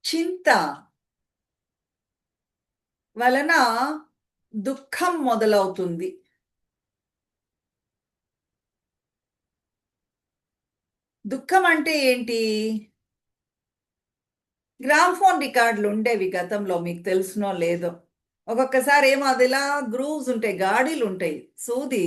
చింత వలన దుఃఖం మొదలవుతుంది. దుఃఖం అంటే ఏంటి? గ్రామ్‌ఫోన్ రికార్డులు ఉండేవి గతంలో, మీకు తెలుసునో లేదో. ఒక్కొక్కసారి ఏమో అదిలా గ్రూవ్స్ ఉంటాయి. గాడీలుంటాయి. సూది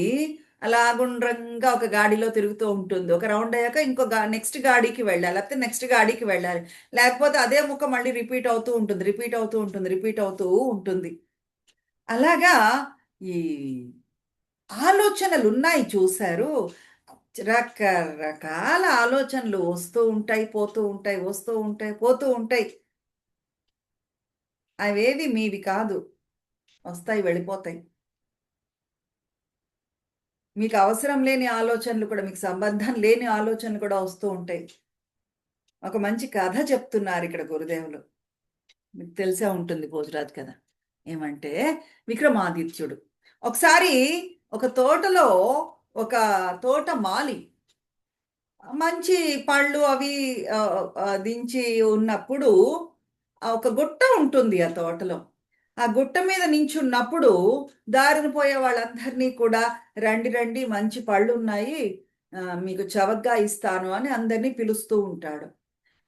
అలా గుండ్రంగా ఒక గాడిలో తిరుగుతూ ఉంటుంది. ఒక రౌండ్ అయ్యాక ఇంకో నెక్స్ట్ గాడికి వెళ్ళాలి. లేకపోతే నెక్స్ట్ గాడికి వెళ్ళాలి. లేకపోతే అదే ముక్క మళ్ళీ రిపీట్ అవుతూ ఉంటుంది. రిపీట్ అవుతూ ఉంటుంది. రిపీట్ అవుతూ ఉంటుంది. అలాగా ఈ ఆలోచనలున్నాయి చూసారు? రకరకాల ఆలోచనలు వస్తూ ఉంటాయి, పోతూ ఉంటాయి, వస్తూ ఉంటాయి, పోతూ ఉంటాయి. అవేవి మీవి కాదు. వస్తాయి, వెళ్ళిపోతాయి. మీకు అవసరం లేని ఆలోచనలు కూడా, మీకు సంబంధం లేని ఆలోచనలు కూడా వస్తూ ఉంటాయి. ఒక మంచి కథ చెప్తున్నారిక్కడ గురుదేవులు. మీకు తెలిసే ఉంటుంది భోజరాజు కథ. ఏమంటే, విక్రమాదిత్యుడు. ఒకసారి ఒక తోటలో ఒక తోటమాలి మంచి పళ్ళు అవి దించి ఉన్నప్పుడు ఒక గుట్ట ఉంటుంది ఆ తోటలో. ఆ గుట్ట మీద నించున్నప్పుడు దారిన పోయే వాళ్ళందరినీ కూడా రండి, రండి మంచి పళ్ళున్నాయి. మీకు చవకగా ఇస్తాను అని అందరిని పిలుస్తూ ఉంటాడు.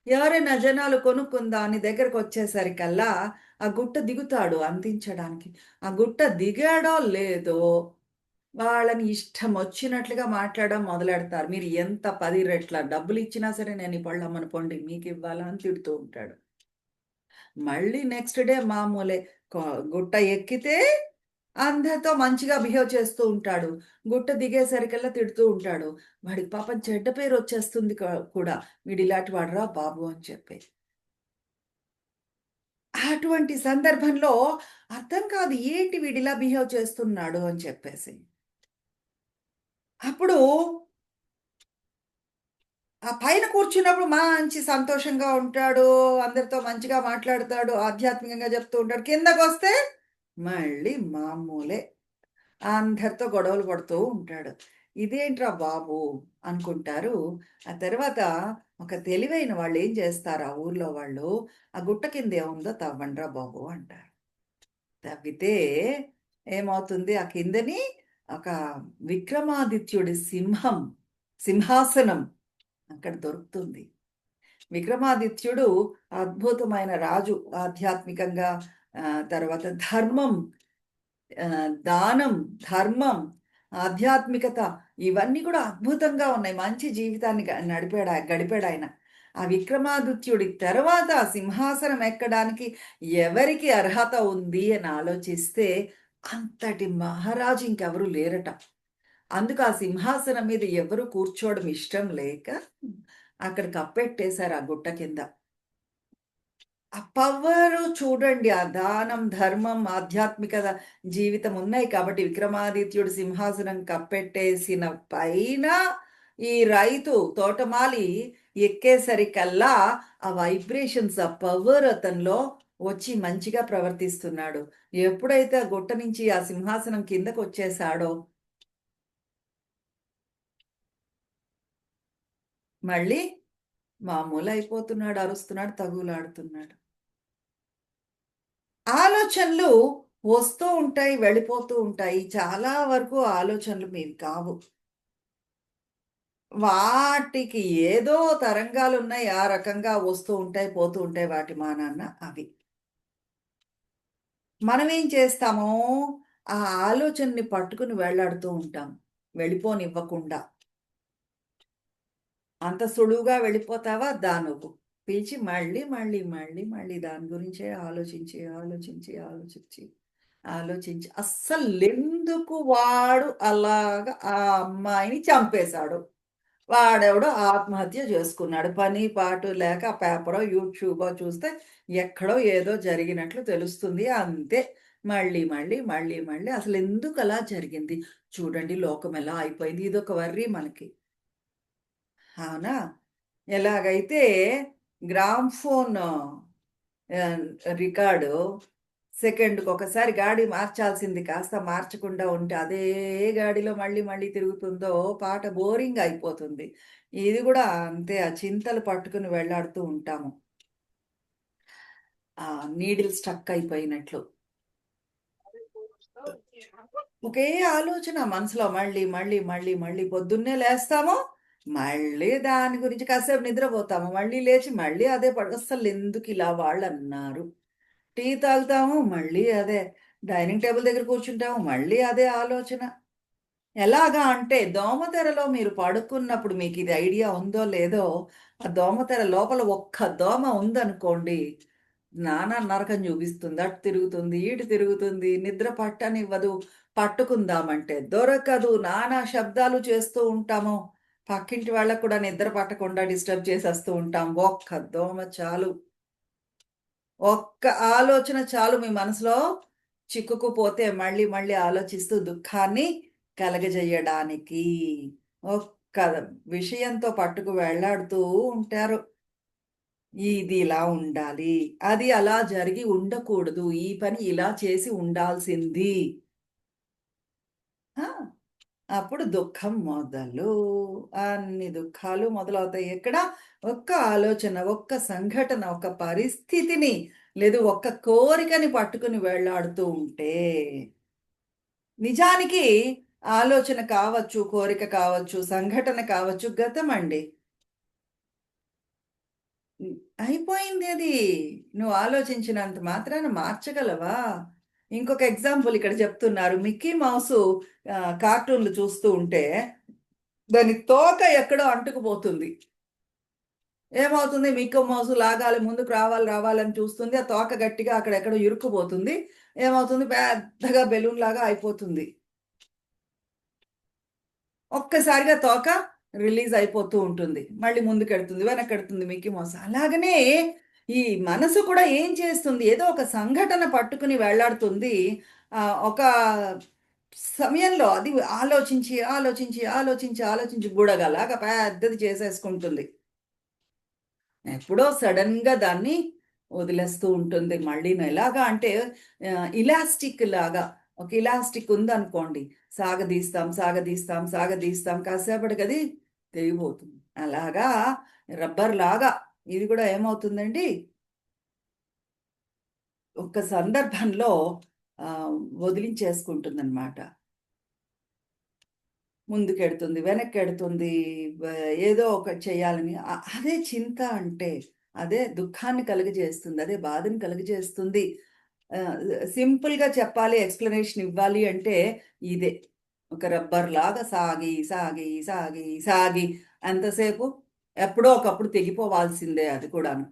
ఎవరైనా జనాలు కొనుక్కొని దాని దగ్గరకొచ్చేసరికల్లా ఆ గుట్ట దిగుతాడు అందించడానికి. ఆ గుట్ట దిగాడో లేదో వాళ్ళని ఇష్టమొచ్చినట్లుగా మాట్లాడడం మొదలెడతారు. మీరు ఎంత 10 రెట్ల డబ్బులిచ్చినా సరే నేను ఈ పళ్ళమ్మను పొండి మీకివ్వాలా అని తిడుతూ ఉంటాడు. మళ్ళీ నెక్స్ట్ డే మామూలే. కొ గుట్ట ఎక్కితే అందరితో మంచిగా బిహేవ్ చేస్తూ ఉంటాడు. గుట్ట దిగేసరికల్లా తిడుతూ ఉంటాడు. వాడికి పాపం చెడ్డ పేరొచ్చేస్తుంది కూడా. వీడిలాంటి వాడురా బాబు అని చెప్పి. అటువంటి సందర్భంలో అర్థం కాదు. ఏంటి వీడిలా బిహేవ్ చేస్తున్నాడు అని చెప్పేసి. అప్పుడు ఆ పైన కూర్చున్నప్పుడు మంచి సంతోషంగా ఉంటాడు. అందరితో మంచిగా మాట్లాడతాడు. ఆధ్యాత్మికంగా చెప్తూ ఉంటాడు. కిందకొస్తే మళ్ళీ మామూలే. అందరితో గొడవలు పడుతూ ఉంటాడు. ఇదేంట్రా బాబు! అనుకుంటారు. ఆ తర్వాత ఒక తెలివైన వాళ్ళేం చేస్తారు ఆ ఊర్లో వాళ్ళు, ఆ గుట్ట కిందేముందో తవ్వండ్రా బాబు అంటారు. తవ్వితే ఏమవుతుంది ఆ కిందని ఒక విక్రమాదిత్యుడి సింహాసనం అక్కడ దొరుకుతుంది. విక్రమాదిత్యుడు అద్భుతమైన రాజు. ఆధ్యాత్మికంగా తర్వాత ధర్మం, దానం, ధర్మం, ఆధ్యాత్మికత ఇవన్నీ కూడా అద్భుతంగా ఉన్నాయి. మంచి జీవితాన్ని గడిపాడాయన. ఆ విక్రమాదిత్యుడి తర్వాత ఆ సింహాసనం ఎక్కడానికి ఎవరికి అర్హత ఉంది అని ఆలోచిస్తే అంతటి మహారాజు ఇంకెవరు లేరట. అందుకు ఆ సింహాసనం మీద ఎవరు కూర్చోవడం ఇష్టం లేక అక్కడ కప్పెట్టేశారు ఆ గుట్ట కింద. ఆ పవరు చూడండి. ఆ దానం, ధర్మం, ఆధ్యాత్మికత జీవితం ఉన్నాయి కాబట్టి విక్రమాదిత్యుడు సింహాసనం కప్పెట్టేసిన పైన ఈ రైతు తోటమాలి ఎక్కేసరికల్లా ఆ వైబ్రేషన్స్, ఆ పవర్ అతనిలో వచ్చి మంచిగా ప్రవర్తిస్తున్నాడు. ఎప్పుడైతే ఆ గుట్ట నుంచి ఆ సింహాసనం కిందకొచ్చేసాడో మళ్ళీ మామూలయిపోతున్నాడు. అరుస్తున్నాడు, తగులాడుతున్నాడు. ఆలోచనలు వస్తూ ఉంటాయి, వెళ్ళిపోతూ ఉంటాయి. చాలా వరకు ఆలోచనలు మీవి కావు. వాటికి ఏదో తరంగాలున్నాయి. ఆ రకంగా వస్తూ ఉంటాయి, పోతూ ఉంటాయి వాటి మానాన అవి. మనమేం చేస్తామో, ఆ ఆలోచనని పట్టుకుని వేళ్లాడుతూ ఉంటాం. వెళ్ళిపోనివ్వకుండా. అంత సులువుగా వెళ్ళిపోతావా? దా నువ్వు. పిలిచి మళ్ళీ, మళ్ళీ, మళ్ళీ, మళ్ళీ దాని గురించే ఆలోచించి, ఆలోచించి, ఆలోచించి, ఆలోచించి అస్సలెందుకు వాడు అలాగా ఆ అమ్మాయిని చంపేశాడు? వాడెవడో ఆత్మహత్య చేసుకున్నాడు. పని, పాటు లేక ఆ పేపరో, యూట్యూబో చూస్తే ఎక్కడో ఏదో జరిగినట్లు తెలుస్తుంది. అంతే. మళ్ళీ, మళ్ళీ, మళ్ళీ, మళ్ళీ అసలెందుకలా జరిగింది? చూడండి లోకం ఎలా అయిపోయింది. ఇదొక వర్రీ మనకి. అవునా? ఎలాగైతే గ్రామ్‌ఫోన్ ఆహ్, రికార్డు సెకండ్‌కొకసారి గాడి మార్చాల్సింది కాస్త మార్చకుండా ఉంటే అదే గాడిలో మళ్ళీ మళ్ళీ తిరుగుతుందో పాట బోరింగ్ అయిపోతుంది. ఇది గూడా అంతే ఆ చింతలు పట్టుకుని వెళ్లాడుతూ ఉంటాము. ఆ నీడిల్ స్టక్ అయిపోయినట్లు ఒకే ఆలోచన మనసులో మళ్ళీ మళ్ళీ మళ్ళీ మళ్ళీ పొద్దున్నే లేస్తాము, మళ్ళీ దాని గురించి కాసేపు నిద్రపోతాము, మళ్ళీ లేచి మళ్ళీ అదే అసలు ఎందుకు ఇలా వాళ్ళు అన్నారు. టీ తాగుతాము, మళ్ళీ అదే. డైనింగ్ టేబుల్ దగ్గర కూర్చుంటాము, మళ్ళీ అదే ఆలోచన. ఎలాగా అంటే దోమతెరలో మీరు పడుకున్నప్పుడు మీకు ఇది ఐడియా ఉందో లేదో, ఆ దోమతెర లోపల ఒక్క దోమ ఉందనుకోండి, నానా నరకం చూపిస్తుంది. అటు తిరుగుతుంది, ఇటు తిరుగుతుంది, నిద్ర పట్టనివ్వదు. పట్టుకుందామంటే దొరకదు. నానా శబ్దాలు చేస్తూ ఉంటాము. పక్కింటి వాళ్ళకి కూడా నిద్ర పట్టకుండా డిస్టర్బ్ చేసేస్తూ ఉంటాం. ఒక్క దోమ చాలు. ఒక్క ఆలోచన చాలు మీ మనసులో చిక్కుకుపోతే మళ్ళీ మళ్ళీ ఆలోచిస్తూ దుఃఖాన్ని కలగజేయడానికి. ఒక్క విషయంతో పట్టుకు వేళ్లాడుతూ ఉంటారు. ఇది ఇలా ఉండాలి. అది అలా జరిగి ఉండకూడదు. ఈ పని ఇలా చేసి ఉండాల్సింది. ఆ! అప్పుడు దుఃఖం మొదలు. అన్ని దుఃఖాలు మొదలవుతాయి. ఎక్కడ? ఒక్క ఆలోచన, ఒక్క సంఘటన, ఒక పరిస్థితిని లేదు ఒక్క కోరికని పట్టుకుని వేళ్లాడుతూ ఉంటే. నిజానికి ఆలోచన కావచ్చు, కోరిక కావచ్చు, సంఘటన కావచ్చు గతమండి. హ్మ్. అయిపోయిందది. నువ్వు ఆలోచించినంత మాత్రాన మార్చగలవా? ఇంకొక ఎగ్జాంపుల్ ఇక్కడ చెప్తున్నారు. మిక్కీ మౌసు కార్టూన్‌లు చూస్తూ ఉంటే, దాని తోక ఎక్కడో అంటుకుపోతుంది. ఏమవుతుంది? మిక్కీ మౌస్ లాగాలి ముందుకు రావాలి, రావాలని చూస్తుంది. ఆ తోక గట్టిగా అక్కడెక్కడో ఇరుక్కుపోతుంది. ఏమవుతుంది? పెద్దగా బెలూన్‌లాగా అయిపోతుంది. ఒక్కసారిగా తోక రిలీజ్ అయిపోతూ ఉంటుంది. మళ్ళీ ముందుకెడుతుంది, వెనక్కెడుతుంది మిక్కీ మౌస్. అలాగనే ఈ మనసు కూడా ఏం చేస్తుంది? ఏదో ఒక సంఘటన పట్టుకుని వేళ్లాడుతుంది. ఒక సమయంలో అది ఆలోచించి, ఆలోచించి, ఆలోచించి, ఆలోచించి బుడగలాగా పెద్దది చేసేసుకుంటుంది. ఎప్పుడో సడెన్‌గా దాన్ని వదిలేస్తూ ఉంటుంది మళ్ళీను. ఎలాగా అంటే ఇలాస్టిక్ లాగా. ఒక ఇలాస్టిక్ ఉందనుకోండి. సాగదీస్తాం, సాగదీస్తాం, సాగదీస్తాం కాసేపటికది తెగిపోతుంది. అలాగా రబ్బర్‌లాగా ఇది కూడా ఏమవుతుందండి, ఒక సందర్భంలో వదిలించేసుకుంటుందనమాట. ముందుకెడుతుంది, వెనక్కెడుతుంది. వ ఏదో ఒకటి చేయాలని అదే చింత అంటే. అదే దుఃఖాన్ని కలుగజేస్తుంది. అదే బాధని కలుగజేస్తుంది. ఆహ్, సింపుల్‌గా చెప్పాలి, ఎక్స్‌ప్లనేషన్ ఇవ్వాలి అంటే ఇదే. ఒక రబ్బర్‌లాగా సాగి, సాగి, సాగి, సాగి ఎంతసేపు ఎప్పుడో ఒకప్పుడు తెగిపోవాల్సిందే అది కూడాను.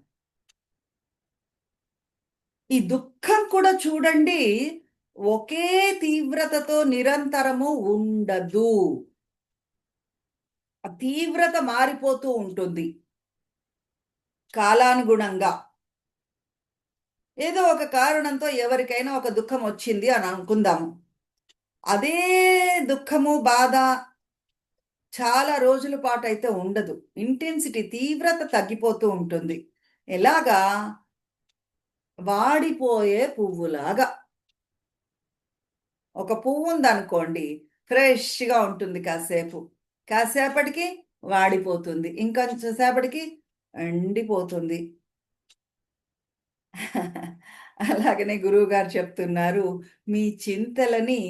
ఈ దుఃఖం కూడా చూడండి, ఒకే తీవ్రతతో నిరంతరము ఉండదు. ఆ తీవ్రత మారిపోతూ ఉంటుంది కాలానుగుణంగా. ఏదో ఒక కారణంతో ఎవరికైనా ఒక దుఃఖం వచ్చింది అని అనుకుందాము. అదే దుఃఖము, బాధ చాలా రోజుల పాటయితే ఉండదు. ఇంటెన్సిటీ తీవ్రత తగ్గిపోతూ ఉంటుంది. ఎలాగా? వాడిపోయే పువ్వులాగా. ఒక పువ్వుందనుకోండి, ఫ్రెష్‌గా ఉంటుంది కాసేపు. కాసేపటికి వాడిపోతుంది. ఇంకొంచెం సేపటికి ఎండిపోతుంది. అలాగనే గురువుగారు చెప్తున్నారు. మీ చింతలని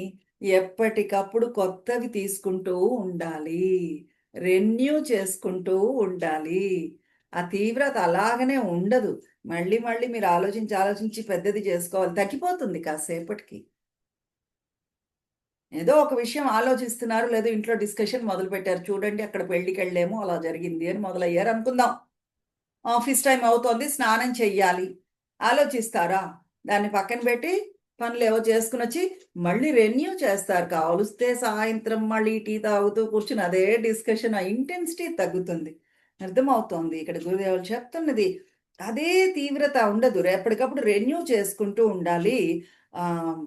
ఎప్పటికప్పుడు కొత్తవి తీసుకుంటూ ఉండాలి. రెన్యూ చేసుకుంటూ ఉండాలి. ఆ తీవ్రత అలాగనే ఉండదు. మళ్ళీ మళ్ళీ మీరు ఆలోచించి, ఆలోచించి పెద్దది చేసుకోవాలి. తగ్గిపోతుంది కాసేపటికి. ఏదో ఒక విషయం ఆలోచిస్తున్నారు. లేదా ఇంట్లో డిస్కషన్ మొదలుపెట్టారు. చూడండి అక్కడ పెళ్ళికెళ్ళాము అలా జరిగింది అని మొదలయ్యారనుకుందాం. ఆఫీస్ టైమ్ అవుతోంది. స్నానం చెయ్యాలి. ఆలోచిస్తారా? దాన్ని పక్కన పెట్టి పనులేవో చేసుకొనొచ్చి మళ్ళీ రెన్యూ చేస్తారు. కావలిస్తే సాయంత్రం మళ్ళీ టీ తాగుతూ కూర్చొని అదే డిస్కషన్. ఆ ఇంటెన్సిటీ తగ్గుతుంది. అర్థమవుతోంది. ఇక్కడ గురుదేవులు చెప్తున్నది. అదే తీవ్రత ఉండదు. ఎప్పటికప్పుడు రెన్యూ చేసుకుంటూ ఉండాలి. ఆహ్,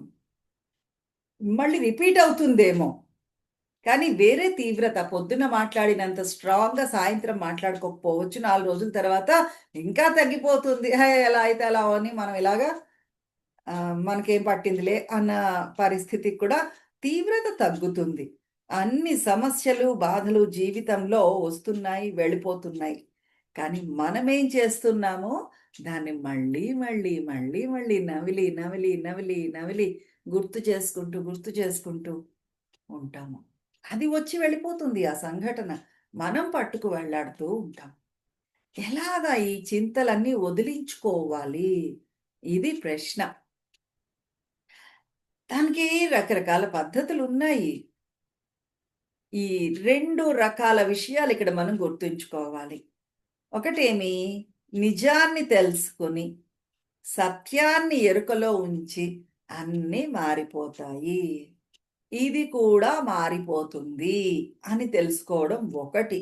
మళ్ళీ రిపీట్ అవుతుందేమో! కానీ వేరే తీవ్రత పొద్దున్న మాట్లాడినంత స్ట్రాంగ్‌గా సాయంత్రం మాట్లాడుకోకపోవచ్చు. 4 రోజుల తర్వాత ఇంకా తగ్గిపోతుంది. హే! ఎలా అయితే అలా అని మనం ఇలాగా మనకేం పట్టిందిలే అన్న పరిస్థితికి కూడా తీవ్రత తగ్గుతుంది. అన్ని సమస్యలు, బాధలు జీవితంలో వస్తున్నాయి, వెళ్ళిపోతున్నాయి. కానీ మనమేం చేస్తున్నామో దాన్ని మళ్ళీ మళ్ళీ మళ్ళీ మళ్ళీ నవిలి నవిలి నవిలి నవిలి గుర్తు చేసుకుంటూ ఉంటాము. అది వచ్చి వెళ్ళిపోతుంది ఆ సంఘటన. మనం పట్టుకు వెళ్లాడుతూ ఉంటాం. ఎలాగా ఈ చింతలన్నీ వదిలించుకోవాలి? ఇది ప్రశ్న. దానికి రకరకాల పద్ధతులున్నాయి. ఈ 2 రకాల విషయాలు ఇక్కడ మనం గుర్తుంచుకోవాలి. ఒకటేమి నిజాన్ని తెలుసుకొని, సత్యాన్ని ఎరుకలో ఉంచి అన్నీ మారిపోతాయి. ఇది కూడా మారిపోతుంది అని తెలుసుకోవడం ఒకటి.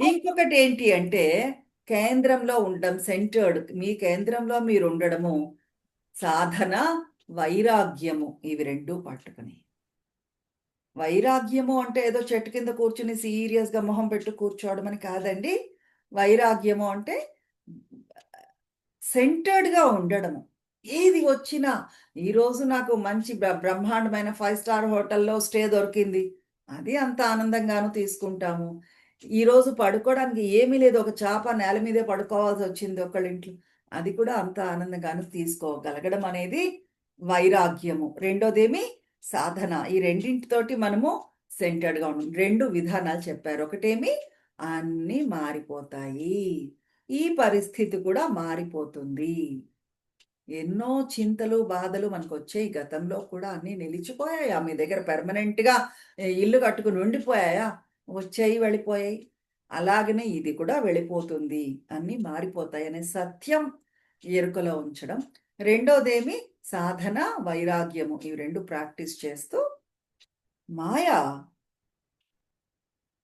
ఇంకొకటేంటి అంటే కేంద్రంలో ఉండడం సెంటర్డ్. మీ కేంద్రంలో మీరుండడము, సాధన, వైరాగ్యము ఇవి 2 పట్టుకొని. వైరాగ్యము అంటే ఏదో చెట్టు కింద కూర్చొని సీరియస్‌గా మొహం పెట్టి కూర్చోవడం అని కాదండి. వైరాగ్యము అంటే సెంటర్డ్‌గా ఉండడము. ఏది వచ్చినా ఈరోజు నాకు మంచి బ్రహ్మాండమైన 5 స్టార్ హోటల్‌లో స్టే దొరికింది. అది అంత ఆనందంగాను తీసుకుంటాము. ఈరోజు పడుకోవడానికి ఏమీ లేదు. ఒక చాప నేల మీదే పడుకోవాల్సొచ్చింది ఒకళ్ళింట్లో. అది కూడా అంత ఆనందంగాను తీసుకోగలగడం అనేది వైరాగ్యము. రెండోదేమి సాధన. ఈ రెండింటితోటి మనము సెంటర్డ్‌గా ఉండం. 2 విధానాలు చెప్పారు. ఒకటేమి అన్నీ మారిపోతాయి. ఈ పరిస్థితి కూడా మారిపోతుంది. ఎన్నో చింతలు, బాధలు మనకొచ్చాయి. గతంలో కూడా అన్నీ నిలిచిపోయాయా? మీ దగ్గర పెర్మనెంట్‌గా ఇల్లు కట్టుకొని ఉండిపోయాయా? వచ్చాయి, వెళ్ళిపోయాయి. అలాగనే ఇది కూడా వెళ్ళిపోతుంది. అన్నీ మారిపోతాయనే సత్యం ఎరుకలో ఉంచడం. రెండోదేమి సాధన, వైరాగ్యము. ఇవి 2 ప్రాక్టీస్ చేస్తూ మాయ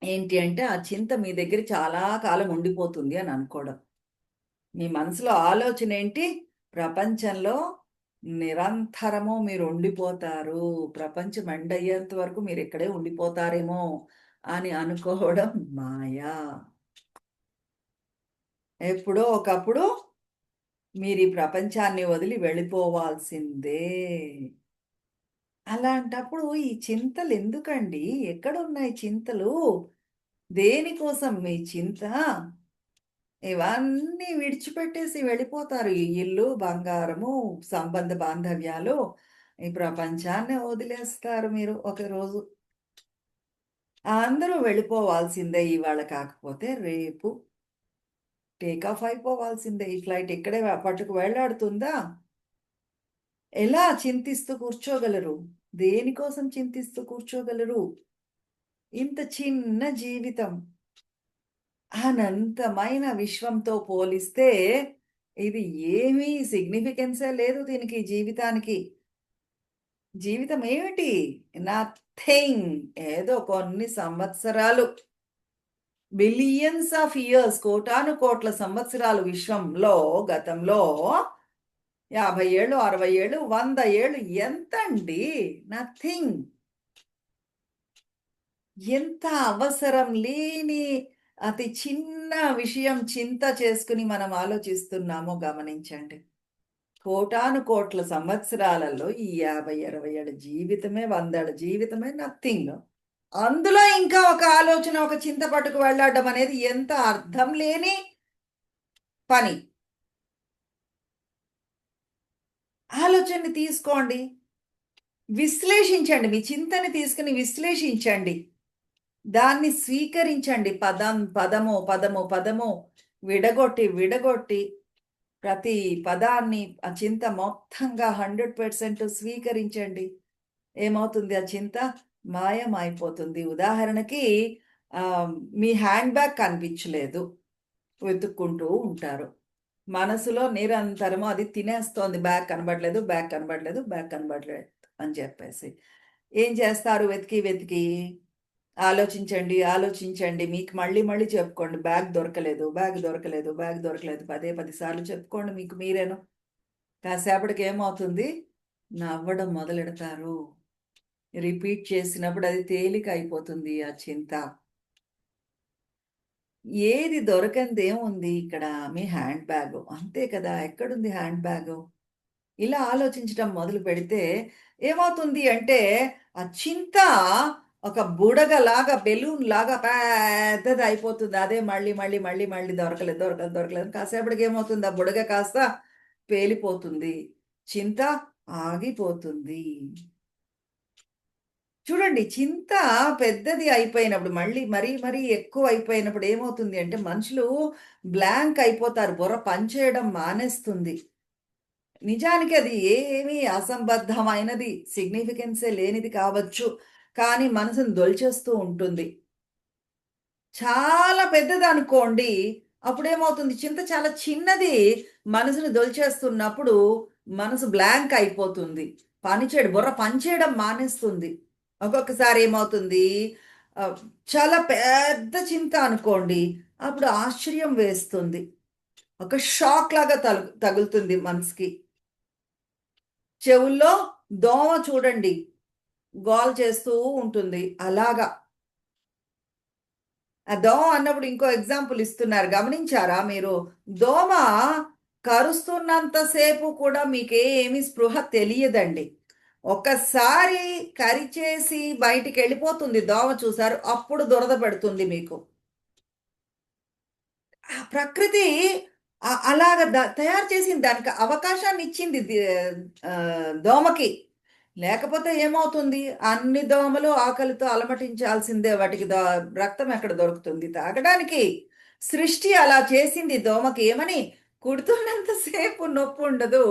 ఏంటి అంటే, ఆ చింత మీ దగ్గర చాలా కాలం ఉండిపోతుంది అని అనుకోవడం. మీ మనసులో ఆలోచనేంటి? ప్రపంచంలో నిరంతరము మీరు ఉండిపోతారు. ప్రపంచం ఎండ్ అయ్యేంత వరకు మీరిక్కడే ఉండిపోతారేమో అని అనుకోవడం మాయ. ఎప్పుడో ఒకప్పుడు మీరీ ప్రపంచాన్ని వదిలి వెళ్ళిపోవాల్సిందే. అలాంటప్పుడు ఈ చింతలెందుకండి? ఎక్కడున్నాయి చింతలు? దేనికోసం మీ చింత? ఇవన్నీ విడిచిపెట్టేసి వెళ్ళిపోతారు. ఈ ఇల్లు, బంగారము, సంబంధ బాంధవ్యాలు, ఈ ప్రపంచాన్నే వదిలేస్తారు మీరు ఒకరోజు. అందరూ వెళ్ళిపోవాల్సిందే ఇవాళ కాకపోతే రేపు. టేక్ ఆఫ్ అయిపోవాల్సిందే. ఈ ఫ్లైట్ ఇక్కడే పట్టుకు వేలాడుతుందా? ఎలా చింతిస్తూ కూర్చోగలరు? దేనికోసం చింతిస్తూ కూర్చోగలరు? ఇంత చిన్న జీవితం. అనంతమైన విశ్వంతో పోలిస్తే ఇది ఏమీ సిగ్నిఫికెన్సే లేదు దీనికి జీవితానికి. జీవితం ఏమిటి? నథింగ్. ఏదో కొన్ని సంవత్సరాలు. బిలియన్స్ ఆఫ్ ఇయర్స్ కోటానుకోట్ల సంవత్సరాలు విశ్వంలో గతంలో 50 ఏళ్ళు, 60 ఏళ్ళు, 100 ఏళ్ళు ఎంతండి? నథింగ్. ఎంత అవసరం లేని అతి చిన్న విషయం చింత చేసుకొని మనం ఆలోచిస్తున్నామో గమనించండి. కోటానుకోట్ల సంవత్సరాలలో ఈ 50, 60 ఏళ్ల జీవితమే, 100 ఏళ్ల జీవితమే నథింగ్. అందులో ఇంకా ఒక ఆలోచన, ఒక చింత పట్టుకు వెళ్ళడం అనేది ఎంత అర్థం లేని పని. ఆలోచనని తీసుకోండి. విశ్లేషించండి. మీ చింతని తీసుకొని విశ్లేషించండి. దాన్ని స్వీకరించండి. పదము విడగొట్టి ప్రతి పదాన్ని ఆ చింత మొత్తంగా 100% స్వీకరించండి. ఏమవుతుంది ఆ చింత? మాయమైపోతుంది. ఉదాహరణకి మీ హ్యాండ్ బ్యాగ్ కనిపించలేదు. వెతుక్కుంటూ ఉంటారు. మనసులో నిరంతరము అది తినేస్తోంది. బ్యాగ్ కనబడలేదు అని చెప్పేసి. ఏం చేస్తారు వెతికి? ఆలోచించండి. మీకు మళ్ళీ చెప్పుకోండి. బ్యాగ్ దొరకలేదు. పదే 10 సార్లు చెప్పుకోండి మీకు మీరేను. కాసేపటికి ఏమవుతుంది? నవ్వడం మొదలెడతారు. రిపీట్ చేసినప్పుడు అది తేలిక అయిపోతుంది ఆ చింత. ఏది దొరకందేముంది ఇక్కడ? మీ హ్యాండ్ బ్యాగు. అంతే కదా! ఎక్కడుంది హ్యాండ్ బ్యాగు? ఇలా ఆలోచించటం మొదలుపెడితే ఏమవుతుంది అంటే, ఆ చింత ఒక బుడగలాగా బెలూన్ లాగా పెద్దది అయిపోతుంది. అదే మళ్ళీ మళ్ళీ మళ్ళీ మళ్ళీ దొరకలేదు దొరకలేదు దొరకలేదు. కాసేపటికి ఏమవుతుంది? ఆ బుడగ కాస్త పేలిపోతుంది. చింత ఆగిపోతుంది. చూడండి, చింత పెద్దది అయిపోయినప్పుడు మళ్ళీ మరీ మరీ ఎక్కువ అయిపోయినప్పుడు ఏమవుతుంది అంటే మనుషులు బ్లాంక్ అయిపోతారు. బుర్ర పనిచేయడం మానేస్తుంది. నిజానికి అది ఏమీ అసంబద్ధమైనది, సిగ్నిఫికెన్సే లేనిది కావచ్చు. కానీ మనసుని దొలిచేస్తూ ఉంటుంది. చాలా పెద్దదనుకోండి, అప్పుడేమవుతుంది, చింత చాలా చిన్నది మనసుని దొలిచేస్తున్నప్పుడు మనసు బ్లాంక్ అయిపోతుంది. పనిచేయడు, బుర్ర పనిచేయడం మానేస్తుంది. ఒక్కొక్కసారి ఏమవుతుంది, ఆహ్, చాలా పెద్ద చింత అనుకోండి, అప్పుడు ఆశ్చర్యం వేస్తుంది. ఒక షాక్ లాగా తగులుతుంది మనసుకి. చెవుల్లో దోమ చూడండి, గోల చేస్తూ ఉంటుంది. అలాగా. ఆ దోమ అన్నప్పుడు ఇంకో ఎగ్జాంపుల్ ఇస్తున్నారు. గమనించారా మీరు? దోమ కరుస్తున్నంత సేపు కూడా మీకేమి స్పృహ తెలియదండి. ఒక్కసారి కరిచేసి బయటికెళ్ళిపోతుంది దోమ, చూసారు? అప్పుడు దురద పెడుతుంది మీకు. ఆ ప్రకృతి అలాగ తయారు చేసింది. దానికి అవకాశాన్నిచ్చింది దోమకి. లేకపోతే ఏమవుతుంది? అన్ని దోమలు ఆకలితో అలమటించాల్సిందే. వాటికి రక్తం ఎక్కడ దొరుకుతుంది తాగడానికి? సృష్టి అలా చేసింది దోమకి. ఏమని? కుడుతున్నంత సేపు నొప్పుండదు.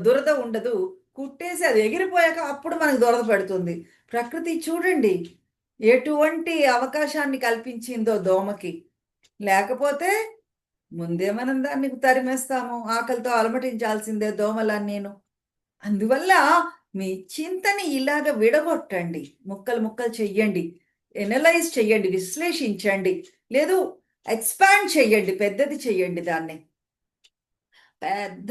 దురద ఉండదు. కుట్టేసి అది ఎగిరిపోయాక అప్పుడు మనకు దురద పెడుతుంది. ప్రకృతి చూడండి, ఎటువంటి అవకాశాన్ని కల్పించిందో దోమకి. లేకపోతే ముందే మనం దాన్ని తరిమేస్తాము. ఆకలితో అలమటించాల్సిందే దోమలన్నీను. అందువల్ల మీ చింతని ఇలాగ విడగొట్టండి. ముక్కలు ముక్కలు చెయ్యండి. ఎనలైజ్ చెయ్యండి. విశ్లేషించండి. లేదు, ఎక్స్‌పాండ్ చెయ్యండి. పెద్దది చెయ్యండి దాన్ని. పెద్ద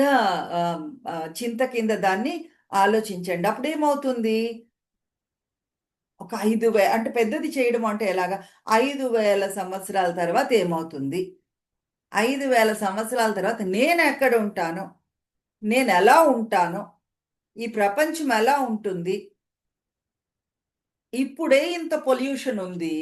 చింత కింద దాన్ని ఆలోచించండి. అప్పుడేమవుతుంది? ఒక 5,000 అంటే పెద్దది చేయడం అంటే ఎలాగా? 5,000 సంవత్సరాల తర్వాత ఏమవుతుంది? 5,000 సంవత్సరాల తర్వాత నేనెక్కడుంటాను? నేనెలా ఉంటాను? ఈ ప్రపంచం ఎలా ఉంటుంది? ఇప్పుడే ఇంత పొల్యూషన్ ఉంది.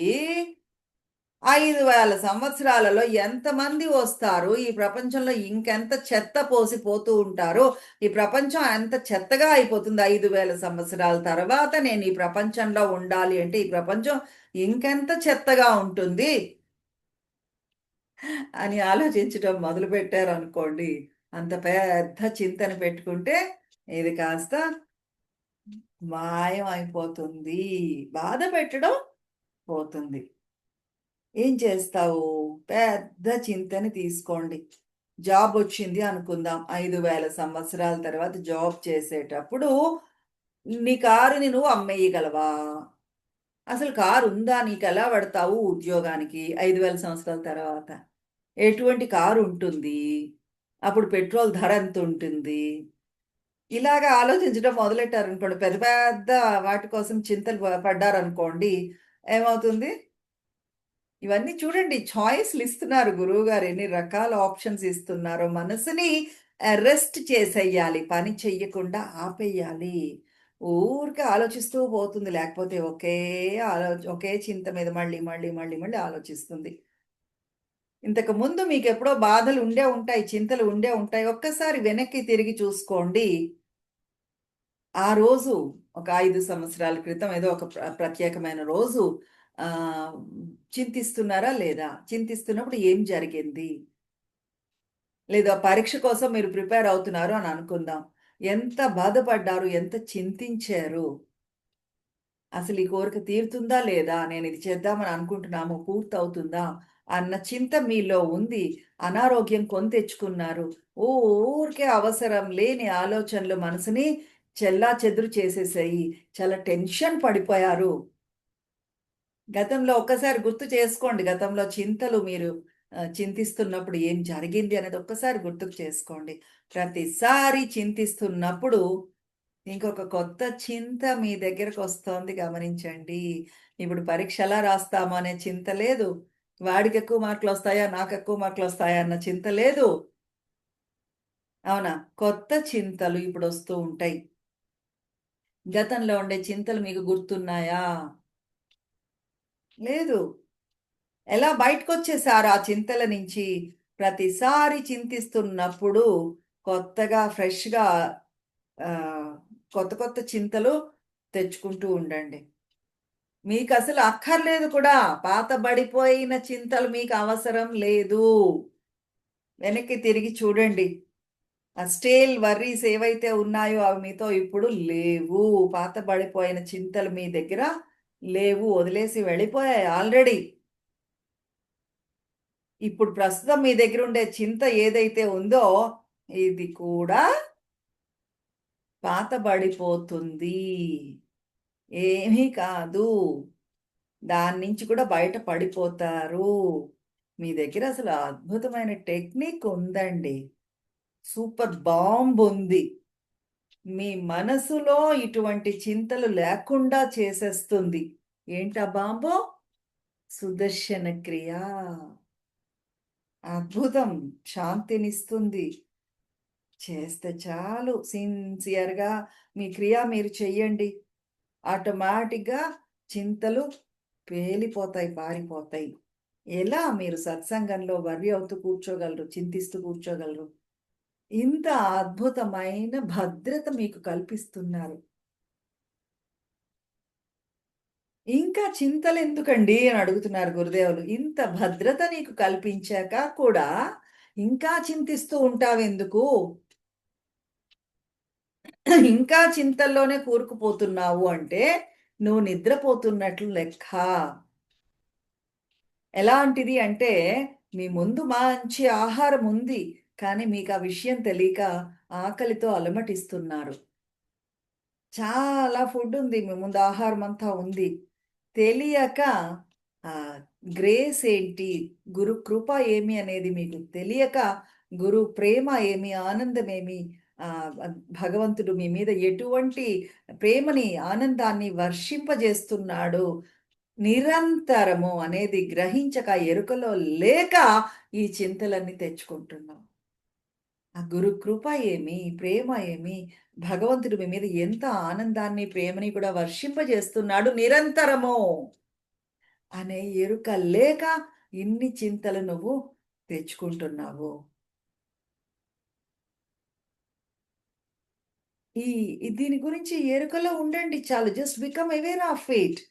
5,000 సంవత్సరాలలో ఎంతమంది వస్తారు? ఈ ప్రపంచంలో ఇంకెంత చెత్త పోసిపోతూ ఉంటారో, ఈ ప్రపంచం ఎంత చెత్తగా అయిపోతుంది. 5,000 సంవత్సరాల తర్వాత నేను ఈ ప్రపంచంలో ఉండాలి అంటే, ఈ ప్రపంచం ఇంకెంత చెత్తగా ఉంటుంది అని ఆలోచించటం మొదలుపెట్టారనుకోండి, అంత పెద్ద చింతన పెట్టుకుంటే ఇది కాస్త మాయం అయిపోతుంది. బాధ పెట్టడం పోతుంది. ఏం చేస్తావు? పెద్ద చింతని తీసుకోండి. జాబొచ్చింది అనుకుందాం. 5,000 సంవత్సరాల తర్వాత జాబ్ చేసేటప్పుడు నీ కారుని నువ్వు అమ్మేయగలవా? అసలు కారుందా? నీకెలా పడతావు ఉద్యోగానికి 5,000 సంవత్సరాల తర్వాత? ఎటువంటి కారుంటుంది? అప్పుడు పెట్రోల్ ధర ఎంతుంటుంది? ఇలాగ ఆలోచించడం మొదలెట్టారనుకోండి, పెద్ద పెద్ద వాటి కోసం చింతలు పడ్డారనుకోండి, ఏమవుతుంది? ఇవన్నీ చూడండి, చాయిస్‌లు ఇస్తున్నారు గురువుగారు. ఎన్ని రకాల ఆప్షన్స్ ఇస్తున్నారో. మనసుని రెస్ట్ చేసేయాలి. పని చెయ్యకుండా ఆపేయాలి. ఊరికే ఆలోచిస్తూ పోతుంది. లేకపోతే ఒకే చింత మీద మళ్ళీ, మళ్ళీ, మళ్ళీ, మళ్ళీ ఆలోచిస్తుంది. ఇంతకుముందు మీకెప్పుడో బాధలు ఉండే ఉంటాయి. చింతలు ఉండే ఉంటాయి. ఒక్కసారి వెనక్కి తిరిగి చూసుకోండి. ఆ రోజు ఒక 5 సంవత్సరాల క్రితం ఏదో ఒక ప్రత్యేకమైన రోజు ఆహ్, చింతిస్తున్నారా లేదా? చింతిస్తున్నప్పుడు ఏం జరిగింది? లేదా పరీక్ష కోసం మీరు ప్రిపేర్ అవుతున్నారు అని అనుకుందాం. ఎంత బాధపడ్డారు? ఎంత చింతించారు? అసలు ఈ కోరిక తీరుతుందా లేదా? నేనిది చేద్దామని అనుకుంటున్నాము. పూర్తవుతుందా? అన్న చింత మీలో ఉంది. అనారోగ్యం కొని తెచ్చుకున్నారు. ఊరికే అవసరం లేని ఆలోచనలు మనసుని చెల్లాచెదురు చేసేసాయి. చాలా టెన్షన్ పడిపోయారు. గతంలో ఒక్కసారి గుర్తు చేసుకోండి. గతంలో చింతలు మీరు చింతిస్తున్నప్పుడు ఏం జరిగింది అనేది ఒక్కసారి గుర్తుకు చేసుకోండి. ప్రతిసారి చింతిస్తున్నప్పుడు ఇంకొక కొత్త చింత మీ దగ్గరకొస్తోంది, గమనించండి. ఇప్పుడు పరీక్ష ఎలా రాస్తాము అనే చింత లేదు. వాడికెక్కువ మార్కులొస్తాయా? నాకెక్కువ మార్కులొస్తాయా? అన్న చింత లేదు. అవునా? కొత్త చింతలు ఇప్పుడొస్తూ ఉంటాయి. గతంలో ఉండే చింతలు మీకు గుర్తున్నాయా? లేదు. ఎలా బయటకొచ్చేసారు ఆ చింతల నుంచి? ప్రతిసారి చింతిస్తున్నప్పుడు కొత్తగా ఫ్రెష్‌గా ఆహ్, కొత్త కొత్త చింతలు తెచ్చుకుంటూ ఉండండి. మీకసలు అక్కర్లేదు కూడా. పాతబడిపోయిన చింతలు మీకు అవసరం లేదు. వెనక్కి తిరిగి చూడండి. ఆ స్టేల్ వర్రీస్ ఏవైతే ఉన్నాయో అవి మీతో ఇప్పుడు లేవు. పాతబడిపోయిన చింతలు మీ దగ్గర లేవు. వదిలేసి వెళ్ళిపోయాయి ఆల్రెడీ. ఇప్పుడు ప్రస్తుతం మీ దగ్గరుండే చింత ఏదైతే ఉందో, ఇది కూడా పాతబడిపోతుంది. ఏమీ కాదు. దాని నుంచి కూడా బయట పడిపోతారు. మీ దగ్గర అసలు అద్భుతమైన టెక్నిక్ ఉందండి. సూపర్ బాంబ్ ఉంది. మీ మనసులో ఇటువంటి చింతలు లేకుండా చేసేస్తుంది. ఏంటా బాంబు? సుదర్శన క్రియ. అద్భుతం. శాంతినిస్తుంది. చేస్తే చాలు సిన్సియర్‌గా మీ క్రియ మీరు చెయ్యండి. ఆటోమేటిక్‌గా చింతలు పేలిపోతాయి, పారిపోతాయి. ఎలా మీరు సత్సంగంలో వర్రీ అవుతూ కూర్చోగలరు, చింతిస్తూ కూర్చోగలరు? ఇంత అద్భుతమైన భద్రత మీకు కల్పిస్తున్నారు. ఇంకా చింతలెందుకండి అని అడుగుతున్నారు గురుదేవులు. ఇంత భద్రత నీకు కల్పించాక కూడా ఇంకా చింతిస్తూ ఉంటావెందుకు? ఇంకా చింతల్లోనే కూరుకుపోతున్నావు అంటే, నువ్వు నిద్రపోతున్నట్లు లెక్క. ఎలాంటిది అంటే, మీ ముందు మంచి ఆహారం ఉంది. కానీ మీకా విషయం తెలీక ఆకలితో అలమటిస్తున్నారు. చాలా ఫుడ్డుంది. మీ ముందు ఆహారమంతా ఉంది. తెలియక ఆహ్, గ్రేస్ ఏంటి, గురు కృప ఏమి అనేది మీకు తెలియక, గురు ప్రేమ ఏమి, ఆనందమేమి, భగవంతుడు మీ మీద ఎటువంటి ప్రేమని, ఆనందాన్ని వర్షింపజేస్తున్నాడు నిరంతరము అనేది గ్రహించక, ఎరుకలో లేక ఈ చింతలన్నీ తెచ్చుకుంటున్నాం. ఆ గురు కృప ఏమి, ప్రేమ ఏమి, భగవంతుడు మీ మీద ఎంత ఆనందాన్ని, ప్రేమని కూడా వర్షింపజేస్తున్నాడు నిరంతరము అనే ఎరుక లేక ఇన్ని చింతలు నువ్వు తెచ్చుకుంటున్నావు. ఈ దీని గురించి ఎరుకలో ఉండండి చాలు. Just become aware of it.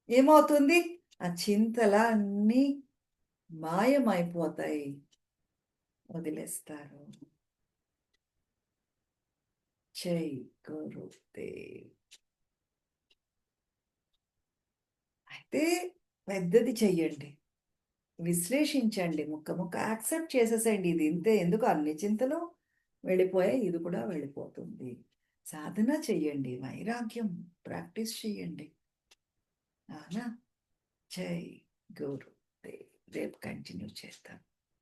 ఏమవుతుంది? ఆ చింతలన్నీ మాయమైపోతాయి. వదిలేస్తారు. జై గురుదేవ్. అయితే పెద్దది చెయ్యండి. విశ్లేషించండి. ముక్క ముక్క యాక్సెప్ట్ చేసేసేయండి. ఇది ఇంతే ఎందుకు అన్ని చింతలు వెళ్ళిపోయాయి. ఇది కూడా వెళ్ళిపోతుంది. సాధన చెయ్యండి. వైరాగ్యం ప్రాక్టీస్ చేయండి. అవునా? జై గురుదేవ్. రేపు కంటిన్యూ చేద్దాం.